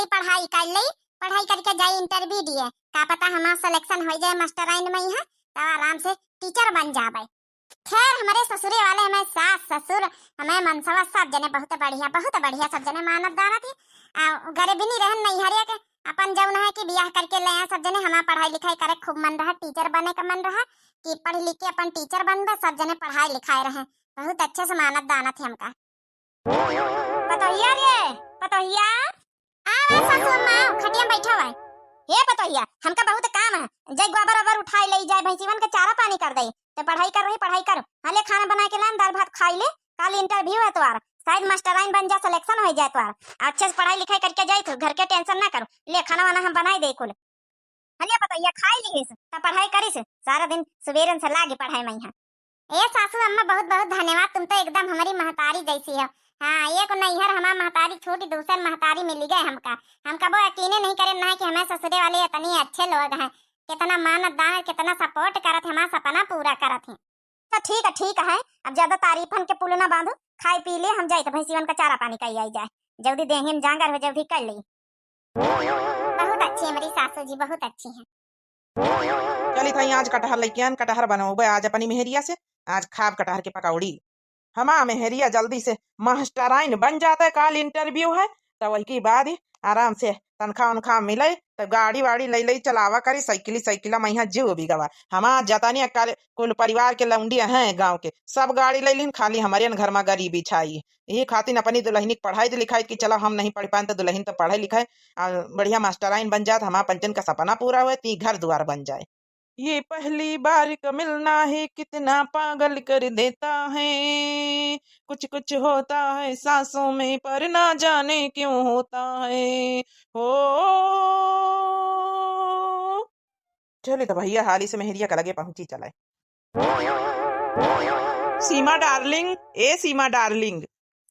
जल्दी पढ़ाई कर ली, पढ़ाई करके जाई इंटरव्यू दिए, का पता हमारा सिलेक्शन हो जाए मास्टराइन में ही है तो आराम से टीचर बन जावे। खैर हमारे ससुरे वाले, हमारे सास ससुर, हमें मनसवा सब जने बहुत बढ़िया सब जने मानत दाना थी। गरीबी नहीं रहन नहीं हरिया के अपन जौन है कि बियाह करके ले आए सब जने। हमारा पढ़ाई लिखाई करे खूब मन रहा, टीचर बने का मन रहा कि पढ़ लिख के अपन टीचर बन बे, सब जने पढ़ाई लिखाई रहे, बहुत अच्छे से मानत दाना थी हमका। पतोहिया रे पतोहिया, आ सासू अम्मा खटिया बैठा हुआ है। हे पतोहिया हमका बहुत काम है, जय गोबर ओबर उठाई ले जाए, भैंसीवन के चारा पानी कर दे, तो पढ़ाई कर रही पढ़ाई कर, हाले खाना बना के लान, दाल भात खाई ले, कल इंटरव्यू है तुम्हारा, शायद मास्टराइन बन जा, सिलेक्शन हो जाए तुम्हारा, अच्छे से पढ़ाई लिखाई करके जाए तो घर के टेंशन ना करो, ले खाना वाना हम बनाई दे कुल। हले पतोहिया खाई लीस तो पढ़ाई करिस, सारा दिन सवेरे से लागे पढ़ाई में यहाँ। ए सासू अम्मा बहुत बहुत धन्यवाद, तुम तो एकदम हमारी महतारी जैसी हो। हाँ एक नैहर हमारा महतारी छोटी, दूसर महतारी मिल गए हमका। हमका वो यकीन नहीं करे ना कि हमारे ससुरे वाले इतने अच्छे लोग हैं, कितना मानत दान, कितना सपोर्ट करत, हमारा सपना पूरा करत है। तो ठीक है, अब ज्यादा तारीफन के पुल ना बांधो, खाई पी ले हम जाए तो भैंसीवन का चारा पानी कही आई जाए, जल्दी देही में जांगर हो जल्दी कर ली। बहुत अच्छी है मेरी सासू जी, बहुत अच्छी है। चली था आज कटहर लेके आन, कटहर बनाओ आज अपनी मेहरिया से, आज खाब कटहर की पकौड़ी। हमारा मेहरिया जल्दी से मास्टराइन बन जाता है, कल इंटरव्यू है तो वही के बाद ही आराम से तनखा उनखा मिले तो गाड़ी वाड़ी ले चलावा करी, साइकिला मैं जीव भी गवा। हमारा जाता नहीं कुल परिवार के लौंडिया हैं गांव के, सब गाड़ी ले लीन, खाली हमारे घर में गरीबी छाई। यही खातिर अपनी दुल्हनी पढ़ाई लिखाई की, चलो हम नहीं पढ़ पाए तो दुल्हन तो पढ़ाई लिखाई बढ़िया मास्टराइन बन जाए, हमारा पंचन का सपना पूरा हुआ, ती घर द्वार बन जाए। ये पहली बार का मिलना है, कितना पागल कर देता है, कुछ कुछ होता है सांसों में पर ना जाने क्यों होता है। हो चले तो भैया हाली से मेहरिया का लगे पहुंची चलाए। सीमा डार्लिंग, ए सीमा डार्लिंग।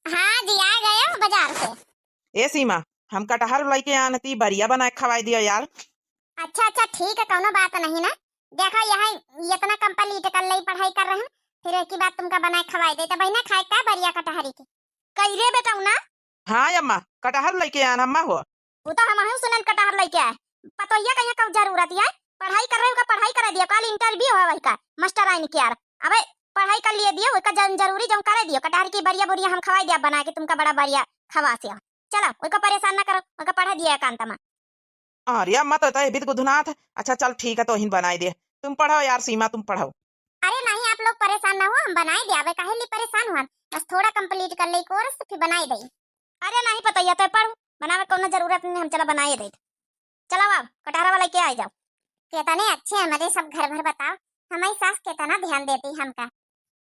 हाँ जी आ गए हो बाजार से। ए सीमा हम कटहर लेके आनती, बढ़िया बना के खवाई दिया यार। अच्छा ठीक है, कोनो बात नहीं ना, देखो यहाँ इतना कंप्लीट कर ली पढ़ाई कर रहे हैं, फिर एक ही बात तुमका बनाए खवाई दे, तो बहना खाए का बढ़िया कटहरी के कई रे बेटा ना। हाँ अम्मा कटहर लेके आन अम्मा हो। वो तो हम सुनन कटहर लेके आए, पतोहिया कहीं कब जरूरत है, पढ़ाई कर रहे हो का पढ़ाई करा दिया, कल इंटरव्यू है वही का मास्टराइन के यार, अबे पढ़ाई कर लिए दियो उसका जरूरी जो करे दियो, कटहर की बढ़िया बढ़िया हम खवाई दिया बना के तुमका बड़ा बढ़िया खवा से, चलो उसका परेशान ना करो, उसका पढ़ा दिया एकांत में। अरे अम्मा तो बिद गुधनाथ, अच्छा चल ठीक है तो ही बनाई दे, तुम पढ़ो यार सीमा तुम पढ़ो। अरे नहीं आप लोग परेशान ना हो, हम बनाई दे, अबे काहे लिए परेशान हुआ, बस थोड़ा कंप्लीट कर ले कोर्स फिर बनाई दे। अरे नहीं पतोहिया तो पढ़, बनावे कोनो जरूरत नहीं, हम चला बनाए दे, चलो अब कटहरा वाला के आ जाओ। कितने अच्छे हैं मेरे सब घर भर, बताओ हमारी सास कितना ध्यान देती हमका।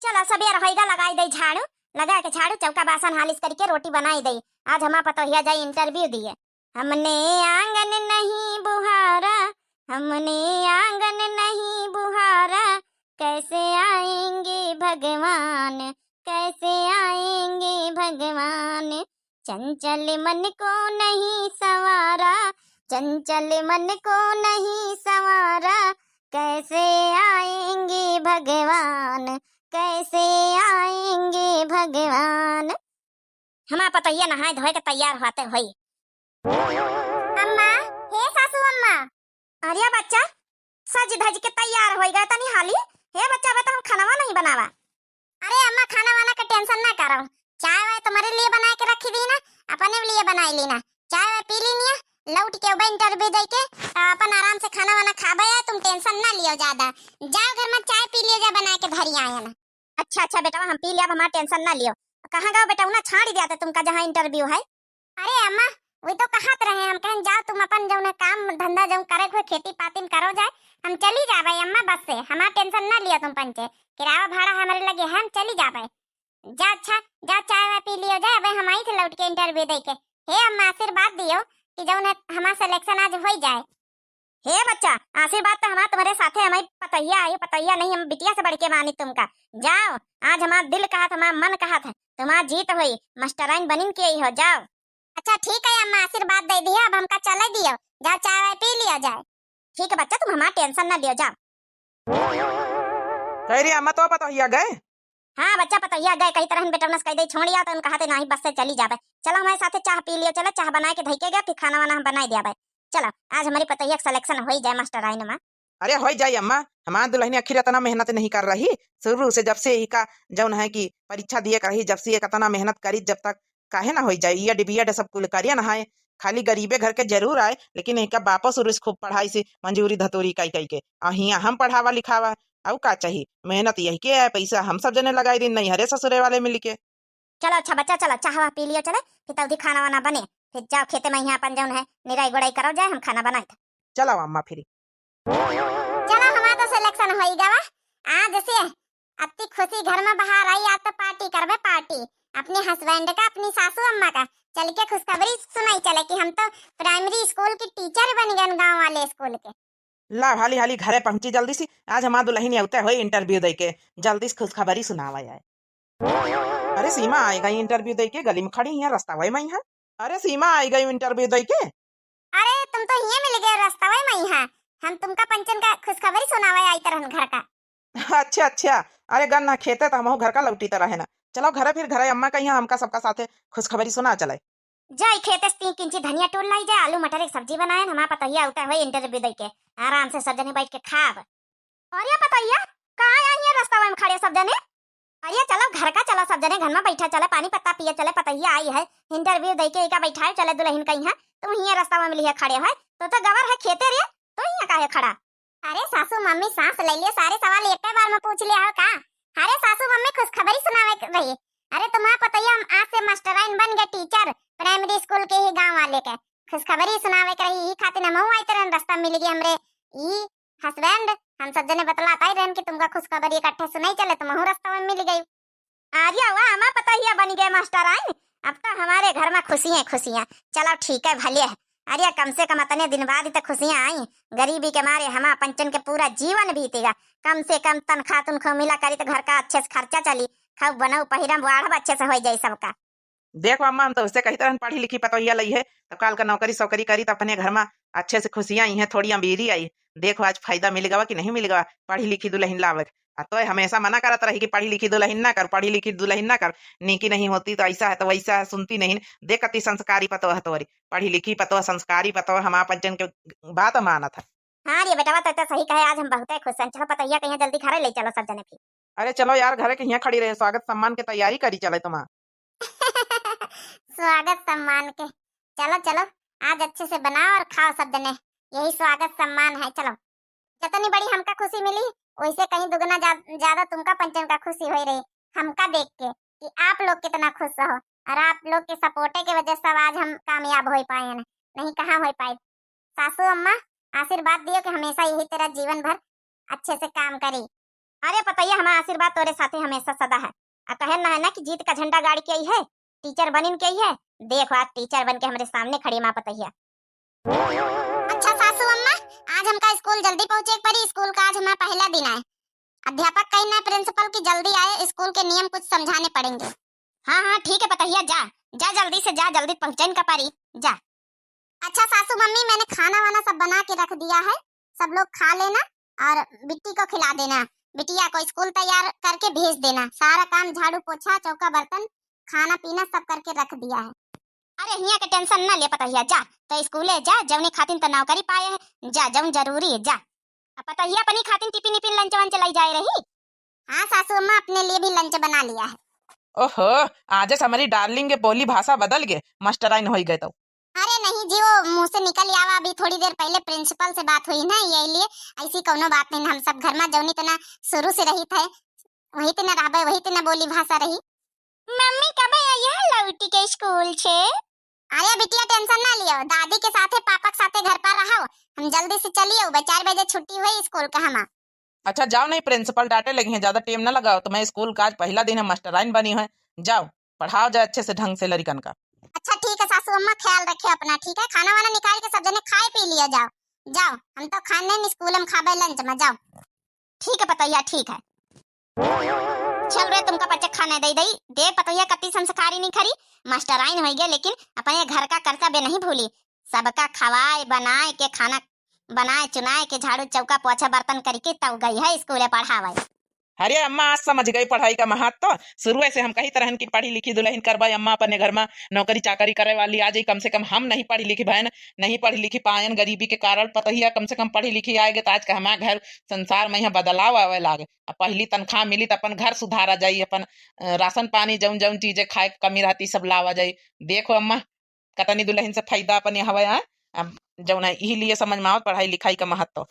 चलो सभी रहेगा लगाई दे झाड़ू, लगा के झाड़ू चौका बासन हालिस करके रोटी बनाई दे, आज हमारा पतोहिया जाए इंटरव्यू दिए। हमने आंगन नहीं बुहारा, हमने आंगन नहीं बुहारा, कैसे आएंगे भगवान, कैसे आएंगे भगवान, चंचल मन को नहीं संवारा, चंचल मन को नहीं संवारा, कैसे आएंगे भगवान, कैसे आएंगे भगवान। हमारा पतोहिया नहाए धोए के तैयार होते हुई। अम्मा, हे सासू अम्मा। अरे बच्चा सज धज के तैयार हो गए तनी हाली, हे बच्चा बता हम खाना नहीं बनावा। अरे अम्मा खाना वाना का टेंशन ना करो, चाय वाय तुम्हारे लिए बना के रखी दी ना, अपने लिए बनाई ली ना, चाय वाय पी ली ना, लौट के इंटरव्यू दे के अपन आराम से खाना वाना खाबे, तुम टेंशन ना लियो ज्यादा, जाओ घर में चाय पी लियो, जा बना के धरी आए ना। अच्छा बेटा हम पी लिया, हमारा टेंशन ना लियो। कहाँ गए बेटा, उन्हें छाड़ दिया था तुमका जहाँ इंटरव्यू है। अरे अम्मा वही तो कहत रहे हम, कहें जाओ तुम अपन जो काम धंधा जो करे हुए खेती पाती में करो जाए, हम चली जाबे अम्मा बस से, हमारा टेंशन ना लियो तुम पंचे, किराया भाड़ा हमारे लगे है, हम चली जाबे। जा अच्छा जा चाय वाय पी लियो जाए, अबे हम आई थे लौट के इंटरव्यू दे के। हे अम्मा आशीर्वाद दियो कि जो हमारा सिलेक्शन आज हो जाए। हे बच्चा आशीर्वाद तो हमारा तुम्हारे साथे, हमारी पतैया आई, पतैया नहीं हम बिटिया से बढ़ के मानी तुमका। जाओ आज हमारा दिल कहा था, हमारा मन कहा था, तुम्हारा जीत हुई, मास्टराइन बनिन के ही हो, जाओ। अच्छा ठीक है अम्मा आशीर्वाद दे दिया, अब हमका चले दियो, जाओ चाय वाय पी लिया जाए। ठीक है बच्चा तुम हमारा टेंशन ना लियो, जाओ। कह रही अम्मा तो पतोहिया गए। हाँ बच्चा पतैया गए कई तरह बेटरनस कह दे छोड़िया तो उनका हाथे नहीं बस से चली जावे। चलो हमारे साथे चाह पी लियो, चलो चाह बना के धइके गया फिर खाना वाना हम बनाई दिया। चलो आज हमारी पतैया का सिलेक्शन हो जाए मास्टर आई में। अरे हो जाए अम्मा, हमार दुल्हन आखिर इतना मेहनत नहीं कर रही शुरू से, जब से ही का जौन है कि परीक्षा दिए कर रही, जब से इतना मेहनत करी जब तक काहे ना हो जाए। ये डिबिया सब कुल करिए ना है, खाली गरीबे घर के जरूर आए लेकिन एक बापो शुरू से खूब पढ़ाई से मंजूरी धतूरी कई कई के अहिया हम पढ़ावा लिखावा और का चाहिए। मेहनत यही के है, पैसा हम सब जने लगाई दिन नहीं हरे ससुरे वाले मिल के। चलो अच्छा बच्चा चलो चाह पी लियो, चले फिर तब खाना वाना बने फिर जाओ खेते में यहाँ अपन जौन है निराई गुड़ाई करो जाए हम खाना बनाए। चलो अम्मा फिर चलो हमारा तो सिलेक्शन हो ही गवा आज से अति खुशी घर में बाहर आई। आज तो पार्टी करबे पार्टी अपने हस्बैंड का अपनी सासू अम्मा का चल के खुशखबरी सुनाई चले कि हम तो प्राइमरी स्कूल की टीचर बन गए गांव वाले स्कूल के। ला हाली हाली घरे पहुंची जल्दी से, आज हमार दुल्हन औते हो इंटरव्यू दे के जल्दी से खुशखबरी सुनावा जाए। अरे सीमा आई गई इंटरव्यू दे के, गली में खड़ी है रास्ता वही मैं है। अरे सीमा आई गई इंटरव्यू दे के। अरे तुम तो ये मिल गए रास्ता वही मैं है, हम तुमका पंचन का खुशखबरी सुनावा आई तरह घर का। अच्छा अच्छा, अरे गन्ना खेते तो हम घर का लौटी तरह है ना। चलो घरे फिर घरे अम्मा कहीं हमका सबका साथे खुशखबरी सुना चले। जाई खेते से 3 इंची धनिया टूल लाई जाए, आलू मटर की सब्जी बनाए हमारा पतैया उठा हुए इंटरव्यू दे के आराम से सब जने बैठ के खाब। और ये पतैया कहाँ आई है रास्ता में खड़े सब जने। अरे चलो घर का, चलो सब जने घर में बैठा चले पानी पत्ता पिए चले, पतैया आई है इंटरव्यू दे के का बैठा है चले दुल्हन कहीं है तुम ही रास्ता में मिली है खड़े है तो गवर है खेते रे तो यहाँ का है खड़ा। अरे सासू मम्मी सांस ले लिए, सारे सवाल एक बार में पूछ लिया हो का। अरे सासू मम्मी खुशखबरी सुनावे रही। अरे तुम्हारा पतैया आज से मास्टराइन बन गए टीचर प्राइमरी स्कूल के ही गांव वाले के खुशखबरी सुनावे के रही। ई खातिर हम आई तरह रास्ता मिल गई हमरे ई हस्बैंड हम सब जने बतलाता ही रहन कि तुमका खुशखबरी इकट्ठे सुनाई चले तुम रास्ता में मिल गई। आर्या हुआ हमारा पतैया बन गए मास्टराइन, अब तो हमारे घर में खुशियां खुशियां। चलो ठीक है भले है। अरे कम से कम इतने दिन बाद तो खुशियां आई, गरीबी के मारे हमारा पंचन के पूरा जीवन बीतेगा। कम से कम तनख्वाह तुमको मिला करी तो घर का अच्छे से खर्चा चली, खाओ बनाओ पहिरम बाढ़ अच्छे से हो जाए सबका। देखो अम्मा हम तो उससे कही तरह पढ़ी लिखी पतोहिया लई है तो काल का नौकरी सौकरी करी तो अपने घर में अच्छे से खुशियां आई हैं, थोड़ी अमीरी आई। देखो आज फायदा मिलेगा कि नहीं मिलेगा पढ़ी लिखी दुल्हन लावे। तो हमेशा मना करत रही कि पढ़ी लिखी दुल्हन ना कर, पढ़ी लिखी दुल्हन ना कर, नीकी नहीं होती तो ऐसा है तो वैसा है, सुनती नहीं। देख कती संस्कारी पतो है तोरी, पढ़ी लिखी पतो संस्कारी पतो हमारा पंचन के बात माना था। हाँ ये बेटा तो सही कहे, आज हम बहुत खुश हैं। चलो पतैया कहीं जल्दी खा ले चलो सब जने फिर। अरे चलो यार घरे के यहाँ खड़ी रहे, स्वागत सम्मान की तैयारी करी चले तुम्हारा। स्वागत सम्मान के चलो चलो आज अच्छे से बनाओ और खाओ सब जने, यही स्वागत सम्मान है। चलो जितनी बड़ी हमका खुशी मिली वैसे कहीं दुगना ज्यादा तुमका पंचन का खुशी हो रही हमका देख के कि आप लोग कितना खुश हो और आप लोग के सपोर्टे की वजह से आज हम कामयाब हो पाए हैं, नहीं कहाँ हो पाए। सासू अम्मा आशीर्वाद दियो कि हमेशा यही तेरा जीवन भर अच्छे से काम करी। अरे पतैया हमारा आशीर्वाद तोरे साथे हमेशा सदा है। कहे ना है ना कि जीत का झंडा गाड़ के आई है, टीचर बनिन के आई है। देखो आज टीचर बन के हमारे सामने खड़ी माँ पतैया। अच्छा सासू अम्मा आज हमका स्कूल जल्दी पहुंचे पड़ी, स्कूल का आज हमारा पहला दिन है। अध्यापक कहीं ना प्रिंसिपल की जल्दी आए, स्कूल के नियम कुछ समझाने पड़ेंगे। हाँ हाँ ठीक है पतैया जा जा जल्दी से जा, जल्दी पहुंचन का पारी जा। अच्छा सासू मम्मी मैंने खाना वाना सब बना के रख दिया है, सब लोग खा लेना और बिट्टी को खिला देना, बिटिया को स्कूल तैयार करके भेज देना। सारा काम झाड़ू पोछा चौका बर्तन खाना पीना सब करके रख दिया है। अरे हिया के टेंशन ना ले पतैया, जा तो स्कूले जा, जवनी खातिन तो नौकरी पाए है, जा जवन जरूरी है जा। पतैया अपनी खातिन टिफिन निपिन लंच वन चलाई जाए रही। हाँ सासू अम्मा अपने लिए भी लंच बना लिया है। ओहो आज हमारी डार्लिंग के बोली भाषा बदल गए, मास्टराइन हो गए तो। अरे नहीं जी वो मुंह से निकल आवा, अभी थोड़ी देर पहले प्रिंसिपल से बात हुई ना, ये लिए ऐसी कोनो बात नहीं। हम सब घर में जवनी तना शुरू से रही थे वही तना रहबे, वही तना बोली भाषा रही। मम्मी कब आई है लौटी के स्कूल से? अरे बिटिया टेंशन ना लियो, दादी के साथे पापा के साथे घर पर रहो, हम जल्दी से चलिए 4 बजे छुट्टी हुई स्कूल का हमारा। अच्छा जाओ, नहीं प्रिंसिपल डांटे लगे हैं, ज्यादा टाइम ना लगाओ। तो मैं स्कूल का आज पहला दिन है, मास्टराइन बनी है, जाओ पढ़ाओ जाए अच्छे से ढंग से लड़कन का। अच्छा ठीक है सासू अम्मा ख्याल रखे अपना, ठीक है खाना वाना निकाल के सब जने खाए पी लिया जाओ। जाओ हम तो खाने नहीं स्कूल में खाबे लंच में, जाओ ठीक है पतैया ठीक है। चल रे तुमका बच्चे खाने दे पतैया कति संस्कारी नहीं खरी, मास्टराइन हो गए लेकिन अपने घर का कर्तव्य नहीं भूली। सबका खवाए बनाए के खाना बनाए चुनाए के झाड़ू चौका पोछा बर्तन करके तब गई है स्कूले पढ़ावे। अरे अम्मा आज समझ गई पढ़ाई का महत्व। शुरू से हम कही तरह की पढ़ी लिखी दुल्हन करवाई अम्मा अपने घर में नौकरी चाकरी करे वाली आ जाई। कम से कम हम नहीं पढ़ी लिखी बहन, नहीं पढ़ी लिखी पायन गरीबी के कारण पता ही है। कम से कम पढ़ी लिखी आएगी तो आज का हमारा घर संसार में यहाँ बदलाव आवे लागे। अब पहली तनख्वाह मिली तो अपन घर सुधारा जाई, अपन राशन पानी जौन जौन चीजें खाए के कमी रहती सब लावा जाई। देखो अम्मा कतनी दुल्हन से फायदा अपन यहाँ हवा। अब जौन है यही लिए समझ में आओ पढ़ाई लिखाई का महत्व।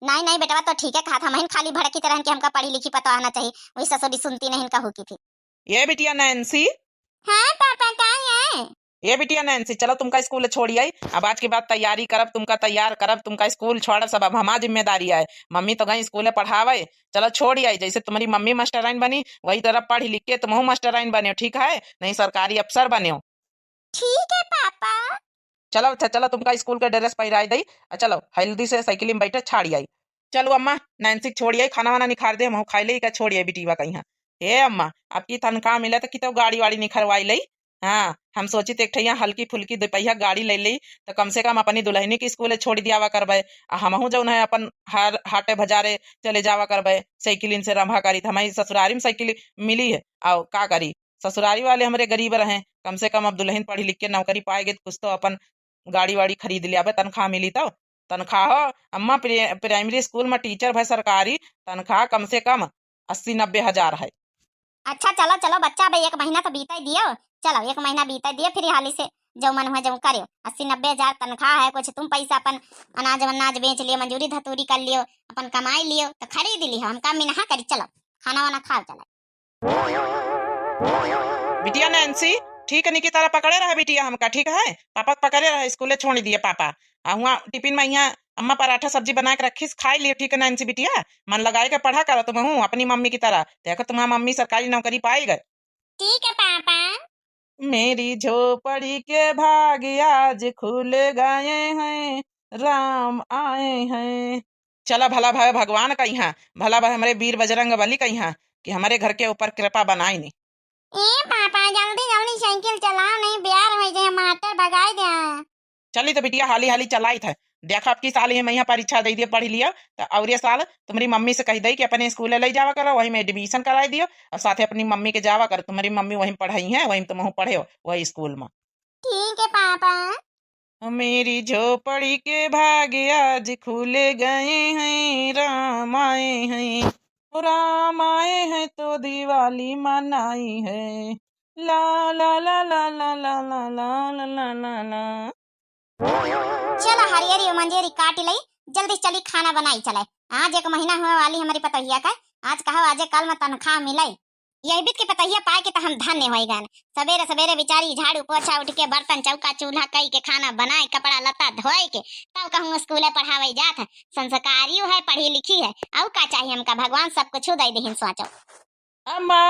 नहीं नहीं बेटा तो ठीक है कहा था, मैं खाली भड़की तरह की हमका पढ़ी लिखी पता आना चाहिए, वही ससुरी सुनती नहीं इनका होती थी। ये बिटिया नैन्सी, हाँ पापा कहाँ है? ये बिटिया नैन्सी चलो तुमका स्कूल छोड़ी आई। अब आज के बाद तैयारी करब, तुमका तैयार करब, तुमका स्कूल छोड़ब, सब अब हमारी जिम्मेदारी है। मम्मी तो गई स्कूल पढ़ावे, चलो छोड़ी आई। जैसे तुम्हारी मम्मी मास्टराइन बनी वही तरह पढ़ी लिख के तुम मास्टराइन बने, ठीक है? नहीं सरकारी अफसर बने। ठीक है पापा। चलो अच्छा चलो तुमका स्कूल का ड्रेस पहराई दई, चलो हेल्दी से साइकिल में बैठे छाड़ी आई। चलो अम्मा नैन्सी छोड़ी आई, खाना वाना निखार दे, हम खाई ले का छोड़ी आई बिटीवा कहीं। हे अम्मा आपकी तनख्वाह मिला तो कितो गाड़ी वाड़ी निखरवाई लई। हाँ हम सोची तो एक हल्की फुल्की दोपहिया गाड़ी ले ली तो कम से कम अपनी दुल्हनी की स्कूल छोड़ दियावा करबे। हमहू जो है अपन हर हाटे बाजारे चले जावा करबे साइकिलिन से रंभा करी। हमारी ससुरारी में साइकिल मिली है और का करी, ससुरारी वाले हमारे गरीब रहे, कम से कम अब दुल्हन पढ़ी लिख के नौकरी पाएगी तो कुछ तो अपन गाड़ी वाड़ी खरीद लिया। तनख्वाह मिली तो तनख्वाह अम्मा प्राइमरी स्कूल में टीचर भाई सरकारी तनख्वाह कम से कम 80-90 हजार है। अच्छा चलो चलो बच्चा भाई 1 महीना तो बीता ही दियो, चलो 1 महीना बीता दियो, फिर हाली से जो मन हुआ जो करो। 80-90 हजार तनख्वाह है, कुछ तुम पैसा अपन अनाज वनाज बेच लियो, मजूरी धतूरी कर लियो, अपन कमाई लियो तो खरीद लियो, हम काम मिनहा करी। चलो खाना वाना खा चलो। बिटिया नैन्सी ठीक है की तरह पकड़े रहे बिटिया हमका, ठीक है? पापा पकड़े रहे स्कूले छोड़ दिए पापा। वहाँ टिफिन में यहाँ अम्मा पराठा सब्जी बना के रखी खाई लियो, ठीक है नैन्सी बिटिया? मन लगाए के पढ़ा करो तुम हूँ अपनी मम्मी की तरह, देखो तुम्हारा मम्मी सरकारी नौकरी पाएगा। ठीक है पापा। मेरी झोपड़ी के भाग आज खुल गए हैं, राम आए हैं। चला भला भाई भगवान का यहाँ, भला भाई हमारे वीर बजरंग बली का यहाँ कि हमारे घर के ऊपर कृपा बनाई नहीं। ए पापा जल्दी जल्दी साइकिल चलाओ, नहीं ब्याह हो जाए मास्टर भगाई दे। चली तो बिटिया हाली हाली चलाई था। देखा आपकी साल ही मैं परीक्षा दे दिया पढ़ी लिया तो और ये साल तुम्हारी मम्मी से कही दी कि अपने स्कूल ले जावा करो, वहीं में एडमिशन कराई दियो और साथ अपनी मम्मी के जावा करो। तुम्हारी मम्मी वहीं पढ़ाई है, वहीं तुम पढ़े हो वही स्कूल में। ठीक है पापा। मेरी झोपड़ी के भाग आज खुल गए हैं, राम आए हैं, राम आए हैं तो दिवाली मनाई है, ला ला ला ला ला ला ला ला ला ला ला ला। चलो हरियरी मंजेरी काट लई, जल्दी चली खाना बनाई चले। आज 1 महीना हुआ वाली हमारी पतोहिया का, आज कहा आज कल में तनख्वाह मिलाई। यही बीत के पतोहिया पाए के तो हम धन्य हो गए। सवेरे सवेरे बेचारी झाड़ू पोछा उठ के बर्तन चौका चूल्हा कई के खाना बनाए कपड़ा लता धोए के तब कहूँ स्कूल पढ़ावे जात है। संस्कारी है पढ़ी लिखी है, और का चाहिए हमका, भगवान सब कुछ दे दे सोचो। अम्मा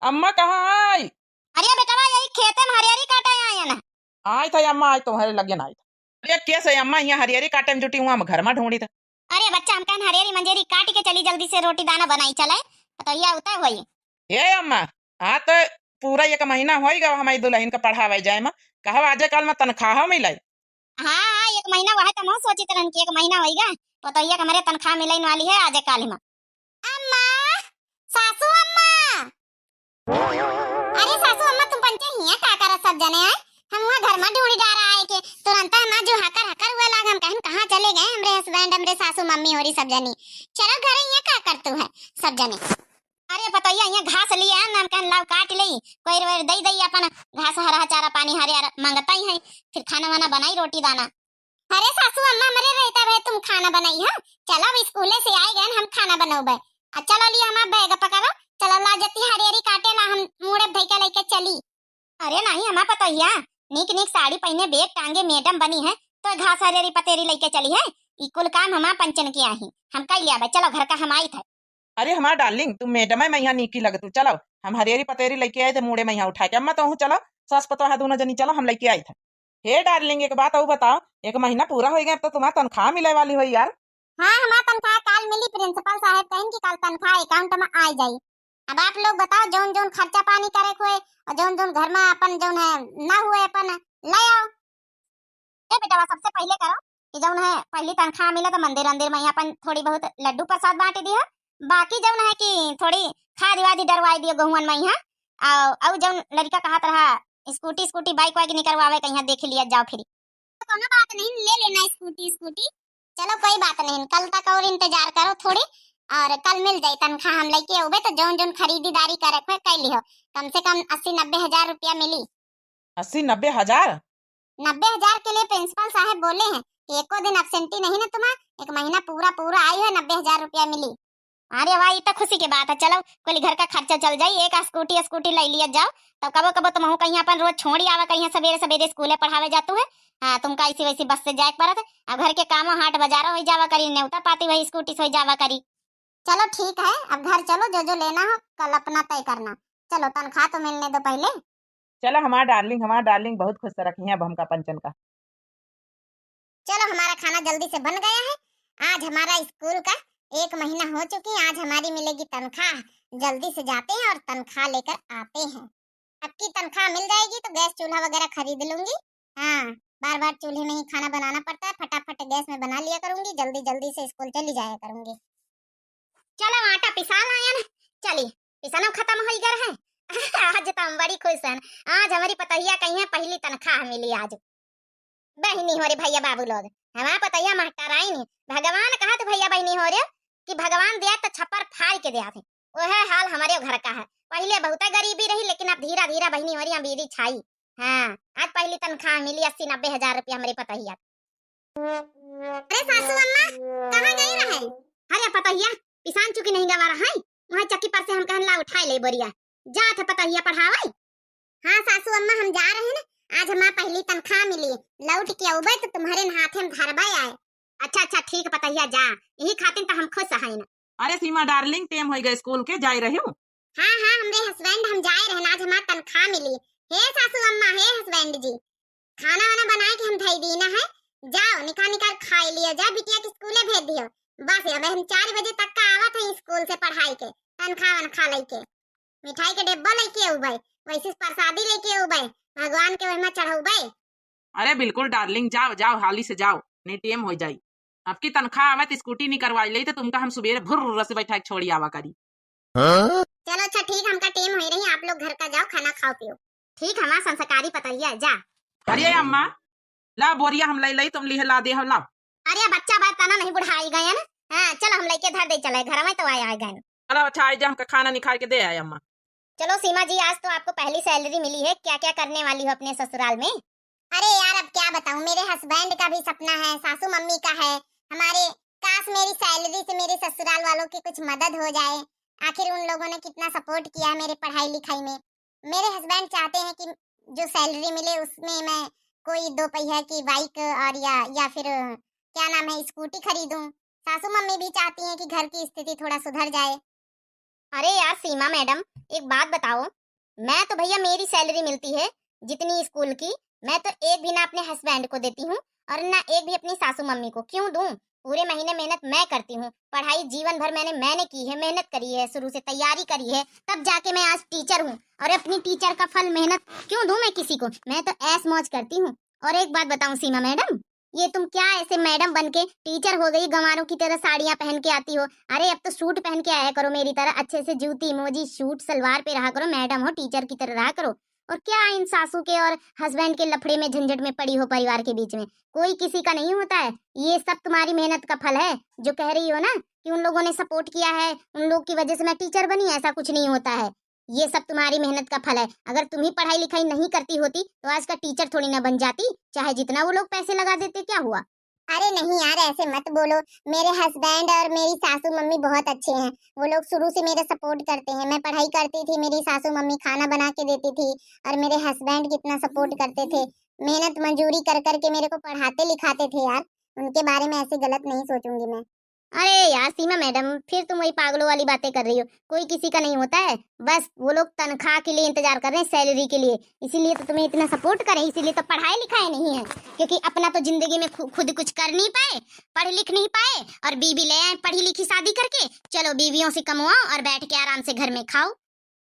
अम्मा कहाँ आई? अरे बेटा यही खेते में हरियरी काटे आए ना। आई था अम्मा, आज तुम्हारे लगे ना आई था। अरे कैसे अम्मा यहाँ हरियरी काटे में जुटी हुआ घर में ढूंढी था। अरे बच्चा हम कहन हरियरी मंजेरी काट के चली जल्दी से रोटी दाना बनाई चले, पतोहिया उतर होई। ये अम्मा हाँ तो पूरा 1 महीना हो गया हमारी दुल्हन का पढ़ावे जाए में, कहा आज कल में तनख्वाह मिलाई। हाँ हाँ 1 महीना वह तो मैं सोची तरह की 1 महीना होगा पतोहिया हमारे तनख्वाह मिलने वाली है आज काल में। अम्मा सासू अम्मा, अरे सासू अम्मा तुम पंचे हिया का कर सब जने आए, हम वहां घर में ढूंढी जा रहा है कि तुरंत हम जो हकर हकर हुए लाग, हम कहन कहां चले गए हमरे हस्बैंड हमरे सासू मम्मी होरी सब जनी। चलो घर हिया का करतू है सब जने। अरे पतोहिया यहाँ घास लिया हम कहन लाव काट लई, कोई रोर दई दई अपन घास हरा चारा पानी हरे मांगता ही है, फिर खाना वाना बनाई रोटी दाना। अरे सासू अम्मा मरे रहता भाई तुम खाना बनाई है, चलो अब स्कूले से आए गए हम खाना बनाओ। चलो लिया हम बैग पकड़ो, चलो ला जती हरियरी काटे ला हम मुड़े धइका लेके चली। अरे नहीं हमारा पतोहिया नीक नीक साड़ी पहने बेग टांगे मैडम बनी है तो घास हरियरी पतेरी लेके चली है, इकुल काम हमारा पंचन किया ही हम कह लिया। चलो घर का हम आई थे। अरे हमारा डार्लिंग तुम मैडम है मैं यहाँ नीकी लगतू, चलो हम हरियरी पतेरी लेके आए थे मुड़े में यहाँ उठा के। अम्मा तो हूँ चलो सास पतो है दोनों जनी, चलो हम लेके आए थे। हे डार्लिंग एक बात और बताओ, 1 महीना पूरा हो गया अब तो तुम्हारा तनख्वाह मिले वाली हो यार। हाँ हमारा तनख्वाह काल मिली, प्रिंसिपल साहब कहें कि कल तनख्वाह अकाउंट में आ जाई। अब आप लोग बताओ जोन जोन खर्चा पानी करे हुए और जोन जोन घर में अपन जोन है ना हुए अपन ले आओ। ए बेटा सबसे पहले करो कि जोन है पहली तनख्वाह मिले तो मंदिर अंदिर में अपन थोड़ी बहुत लड्डू प्रसाद बांट दिया, बाकी जौन है कि थोड़ी खाद वादी डरवाई दियो गहुवन में यहाँ और जौन लड़का कहत रहा स्कूटी स्कूटी बाइक वाइक निकलवावे कहीं देख लिया जाओ फिर। तो कोनो बात नहीं, ले लेना स्कूटी स्कूटी। चलो कोई बात नहीं, कल तक और इंतजार करो थोड़ी, और कल मिल जाए तनख्वाह हम लेके उबे तो जौन जौन खरीदारी करे कर लियो। कम से कम 80-90 हजार रुपया मिली। 80-90 हजार? 90 हजार के लिए प्रिंसिपल साहब बोले हैं कि एको दिन एब्सेंटी नहीं ना तुम्हारा, एक महीना पूरा पूरा आई है, 90 हजार रुपया मिली। अरे वाह, ये तो खुशी की बात है। चलो कोई घर का खर्चा चल जाई, एक स्कूटी स्कूटी ले लिया जाओ। तब कबो कबो तुम कहीं अपन रोज छोड़ी आवा, कहीं सवेरे सवेरे स्कूले पढ़ावे जातू है। हाँ, तुम ऐसी वैसी बस से जाए पड़त है। अब घर के कामों हाट बाजारों हो जावा करी, न्योता पाती वही स्कूटी से हो जावा करी। चलो ठीक है, अब घर चलो, जो जो लेना हो कल अपना तय करना। चलो तनख्वाह तो मिलने दो पहले। चला हमारा डार्लिंग बहुत खुश रखी है अब हमका पंचन का। चलो हमारा खाना जल्दी से बन गया है। आज हमारा स्कूल का 1 महीना हो चुकी है। आज हमारी मिलेगी तनख्वाह। जल्दी से जाते हैं और तनख्वाह लेकर आते हैं। अब की तनख्वाह मिल जाएगी तो गैस चूल्हा वगैरह खरीद लूंगी। हाँ, बार बार चूल्हे में ही खाना बनाना पड़ता है, फटाफट गैस में बना लिया करूंगी, जल्दी जल्दी से स्कूल चली जाया करूंगी। चलो आटा पिसा लाया ना, चलिए पिसाना खत्म हो गया है। आज तो हम बड़ी खुश हैं। आज हमारी पतैया कहीं है पहली तनख्वाह मिली आज। बहनी हो रे भैया बाबू लोग, हमारा पतैया महटराई नहीं। भगवान कहा तो भैया बहनी हो रे कि भगवान दिया तो छप्पर फाड़ के दिया थे। वह हाल हमारे घर का है। पहले बहुत गरीबी रही, लेकिन अब धीरा धीरा बहनी हो रही अमीरी छाई। हाँ, आज पहली तनख्वाह मिली 80-90 हजार रुपया हमारे पतैया। अरे सासू अम्मा कहाँ गई रहे? अरे पतैया पिसान चुकी नहीं गवा रहा है, वहाँ चक्की पर से हम कहला उठाए ले बोरिया जा थे पतैया पढ़ावे। हाँ सासू अम्मा हम जा रहे हैं ना, आज हमारा पहली तनख्वाह मिली, लौट के आउबे तो तुम्हारे हाथे में धरबा आए। अच्छा ठीक पतैया जा, यही खातिर तो हम खुश है ना। अरे सीमा डार्लिंग टेम हो गए स्कूल के, जाई रही हूँ। हाँ हमरे हस्बैंड हम जाए रहे, आज हमारा तनख्वाह मिली। हे सासू अम्मा, हे हस्बैंड जी, खाना वाना बनाए के हम धई दीना है, जाओ निकाल खाई लिया जा, बिटिया के स्कूले भेज दियो। बस अब हम 4 बजे तक का आवत है स्कूल से पढ़ाई के, तनख्वाह वनखा लेके, मिठाई के डिब्बा लेके आउबे, वैसे प्रसादी लेके आउबे, भगवान के वह चढ़ाउबे। अरे बिल्कुल डार्लिंग, जाओ हाली से जाओ, नहीं टेम हो जाई। अब की तनख्वाह आवे तो स्कूटी नहीं करवाई ले तो तुमका हम सुबह भुर्र से बैठा छोड़ी आवा करी। चलो अच्छा ठीक, हमका टेम हो रही, आप लोग घर का जाओ, खाना खाओ पियो। ठीक, हमारा संस्कारी पतैया जा। अरे अम्मा ला बोरिया हम ले तुम ला दे ला। अरे बच्चा बात तना नहीं बुढ़ाई गए ना। हाँ चलो हम लेके धर दे चले घर में तो आए गए। चलो अच्छा आज हमका खाना निकाल के दे आए अम्मा। चलो सीमा जी, आज तो आपको पहली सैलरी मिली है, क्या क्या करने वाली हो अपने ससुराल में? अरे यार अब क्या बताऊं, मेरे हस्बैंड का भी सपना है, सासू मम्मी का है, हमारे काश मेरी सैलरी से मेरे ससुराल वालों की कुछ मदद हो जाए। आखिर उन लोगों ने कितना सपोर्ट किया है मेरे पढ़ाई लिखाई में। मेरे हस्बैंड चाहते हैं कि जो सैलरी मिले उसमें मैं कोई 2 पहिया की बाइक और या फिर क्या नाम है स्कूटी खरीदूं। सासू मम्मी भी चाहती हैं कि घर की स्थिति थोड़ा सुधर जाए। अरे यार सीमा मैडम, एक बात बताओ, मैं तो भैया मेरी सैलरी मिलती है जितनी स्कूल की, मैं तो एक भी ना अपने हस्बैंड को देती हूँ और ना एक भी अपनी सासू मम्मी को। क्यों दूं? पूरे महीने मेहनत मैं करती हूँ, पढ़ाई जीवन भर मैंने की है, मेहनत करी है, शुरू से तैयारी करी है, तब जाके मैं आज टीचर हूँ। और अपनी टीचर का फल मेहनत क्यों दूं मैं किसी को? मैं तो ऐश मौज करती हूँ। और एक बात बताऊं सीमा मैडम, ये तुम क्या ऐसे मैडम बनके टीचर हो गई, गंवारों की तरह साड़ियाँ पहन के आती हो? अरे अब तो सूट पहन के आया करो मेरी तरह, अच्छे से जूती मोजी सूट सलवार पे रहा करो, मैडम हो टीचर की तरह रहा करो। और क्या इन सासू के और हस्बैंड के लफड़े में झंझट में पड़ी हो परिवार के बीच में? कोई किसी का नहीं होता है, ये सब तुम्हारी मेहनत का फल है। जो कह रही हो ना कि उन लोगों ने सपोर्ट किया है, उन लोग की वजह से मैं टीचर बनी, ऐसा कुछ नहीं होता है। ये सब तुम्हारी मेहनत का फल है। अगर तुम ही पढ़ाई लिखाई नहीं करती होती तो आज का टीचर थोड़ी ना बन जाती, चाहे जितना वो लोग पैसे लगा देते। क्या हुआ? अरे नहीं यार ऐसे मत बोलो, मेरे हस्बैंड और मेरी सासू मम्मी बहुत अच्छे हैं, वो लोग शुरू से मेरा सपोर्ट करते हैं। मैं पढ़ाई करती थी, मेरी सासू मम्मी खाना बना के देती थी, और मेरे हस्बैंड कितना सपोर्ट करते थे, मेहनत मजदूरी कर करके मेरे को पढ़ाते लिखाते थे यार। उनके बारे में ऐसे गलत नहीं सोचूंगी मैं। अरे यार सीमा मैडम, फिर तुम वही पागलों वाली बातें कर रही हो। कोई किसी का नहीं होता है, बस वो लोग तनख्वाह के लिए इंतजार कर रहे हैं, सैलरी के लिए, इसीलिए तो तुम्हें इतना सपोर्ट करें, इसीलिए तो पढ़ाई लिखाई नहीं है, क्योंकि अपना तो जिंदगी में खुद कुछ कर नहीं पाए, पढ़ लिख नहीं पाए, और बीवी ले आए पढ़ी लिखी शादी करके। चलो बीवियों से कमवाओ और बैठ के आराम से घर में खाओ।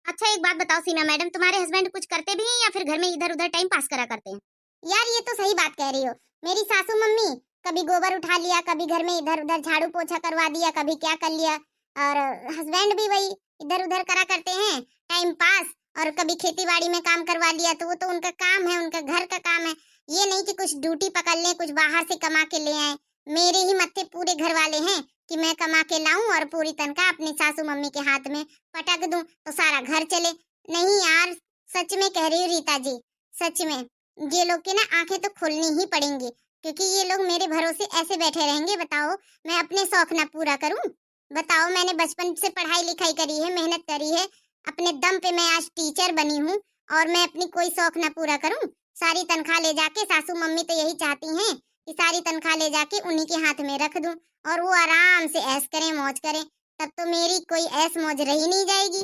अच्छा एक बात बताओ सीमा मैडम, तुम्हारे हस्बैंड कुछ करते भी हैं या फिर घर में इधर उधर टाइम पास करा करते हैं? यार ये तो सही बात कह रही हो, मेरी सासू मम्मी कभी गोबर उठा लिया, कभी घर में इधर उधर झाड़ू पोछा करवा दिया, कभी क्या कर लिया, और हस्बैंड भी वही इधर उधर करा करते हैं टाइम पास। और कभी खेती बाड़ी में काम करवा लिया तो वो तो उनका काम है, उनका घर का काम है। ये नहीं कि कुछ ड्यूटी पकड़ लें, कुछ बाहर से कमा के ले आए। मेरे ही मत्थे पूरे घर वाले हैं कि मैं कमा के लाऊं और पूरी तनख्वाह अपनी सासू मम्मी के हाथ में पटक दूं तो सारा घर चले। नहीं यार, सच में कह रही हूँ रीता जी, सच में ये लोग की ना आंखें तो खोलनी ही पड़ेंगी, क्योंकि ये लोग मेरे भरोसे ऐसे बैठे रहेंगे। बताओ मैं अपने शौक ना पूरा करूं? बताओ, मैंने बचपन से पढ़ाई लिखाई करी है, मेहनत करी है, अपने दम पे मैं आज टीचर बनी हूँ, और मैं अपनी कोई शौक ना पूरा करूं? सारी तनख्वाह ले जाके, सासू मम्मी तो यही चाहती हैं कि सारी तनख्वाह ले जाके उन्हीं के हाथ में रख दूं और वो आराम से ऐश करें, मौज करें। तब तो मेरी कोई ऐश मौज रही नहीं जाएगी।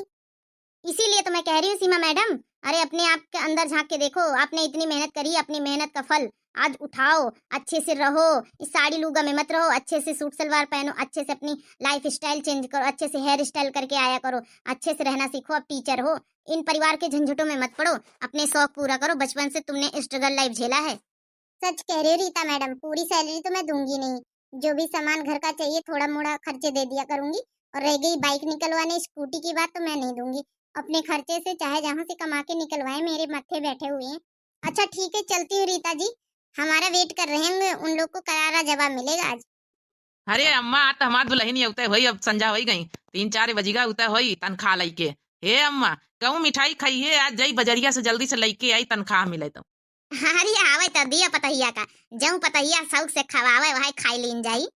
इसीलिए तो मैं कह रही हूँ सीमा मैडम, अरे अपने आप के अंदर झांक के देखो। आपने इतनी मेहनत करी, अपनी मेहनत का फल आज उठाओ। अच्छे से रहो, इस साड़ी लूगा में मत रहो, अच्छे से सूट सलवार पहनो, अच्छे से अपनी लाइफ स्टाइल चेंज करो, अच्छे से हेयर स्टाइल करके आया करो, अच्छे से रहना सीखो। अब टीचर हो, इन परिवार के झंझटों में मत पड़ो, अपने शौक पूरा करो। बचपन से तुमने स्ट्रगल लाइफ झेला है। सच कह रही हो रीता मैडम, पूरी सैलरी तो मैं दूंगी नहीं। जो भी सामान घर का चाहिए थोड़ा मोड़ा खर्चे दे दिया करूंगी। और रह गई बाइक निकलवाने, स्कूटी की बात, तो मैं नहीं दूंगी। अपने खर्चे से चाहे जहाँ से कमा के निकलवाए, मेरे मत्थे बैठे हुए हैं। अच्छा ठीक है, चलती हूँ रीता जी, हमारा वेट कर रहे होंगे, उन लोग को करारा जवाब मिलेगा आज। अरे अम्मा, आज तो हमार दुल्हन उतय होई, अब संजा हो गई 3-4 बजिगा उतय होई तनख्वाह लइके। हे अम्मा, कहूँ मिठाई खाइए, आज जाई बजरिया से जल्दी से लइके आई, तनख्वाह मिले तो। अरे आवे तो दिया पतहिया का, जऊं पतहिया शौक से खवावे वही खाई लीन जाई।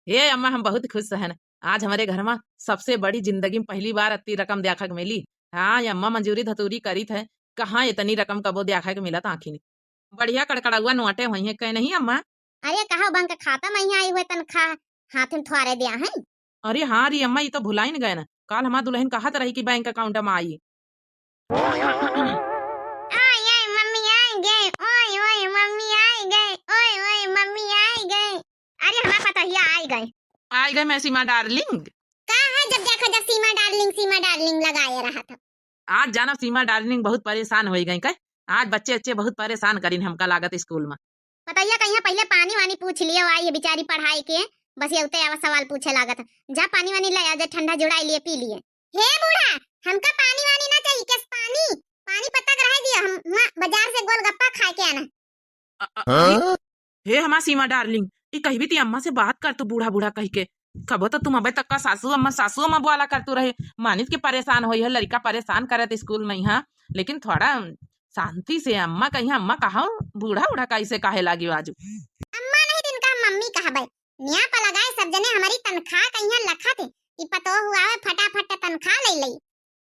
हे अम्मा, हम बहुत खुश हैं। आज हमारे घर में सबसे बड़ी जिंदगी में पहली बार इतनी रकम देखा के मिली। हाँ अम्मा, मंजूरी धतूरी करी थे, कहाँ इतनी रकम कबो देखा के मिला था आखिर। बढ़िया कड़कड़ावा नोटे हुई है, कह नहीं अम्मा? अरे कहा बैंक खाता में आई हुए तनख्वाह हाथ में थुआरे दिया है। अरे हाँ री अम्मा, ये तो भुलाई न गए ना, कल हमार दुल्हन कहत रही कि बैंक अकाउंट में आई। मम्मी आई गए, ओए ओए मम्मी आई गए, ओए ओए मम्मी आई गए। अरे हमारा पतहिया आई गए। आई गए मैं सीमा डार्लिंग। कहाँ है जब देखो जब सीमा डार्लिंग लगाए रहा था। आज जाना सीमा डार्लिंग बहुत परेशान हो गई। कह आज बच्चे अच्छे बहुत परेशान करीन हमका लागत स्कूल में। पतहिया कहीं पहले पानी वानी पूछ लियो, आई है बेचारी पढ़ाई के, बस ये उते आवा सवाल पूछे लागत। जा पानी वानी ले आ, जा ठंडा जुड़ाई लिए पी लिए। हे बूढ़ा, हमका पानी वानी ना चाहिए, किस पानी पानी पत्ता रह दिया, हम बाजार से गोलगप्पा खा के आना। हे हमार सीमा डार्लिंग, ये कही भी ती अम्मा से बात कर, तू बूढ़ा बूढ़ा कही के कबो तो तुम अबे तक का सासू अम्मा बोला कर तू रहे। मानित के परेशान होई है, लड़का परेशान करत स्कूल में यहाँ, लेकिन थोड़ा शांति से अम्मा कहीं अम्मा कहा बूढ़ा बूढ़ा कैसे काहे लागी आजू। अम्मा नहीं दिन का मम्मी कहा भाई, निया पर लगाए सब जने हमारी तनख्वाह कहीं लखा थे कि पतो हुआ है फटाफट तनख्वाह ले लई।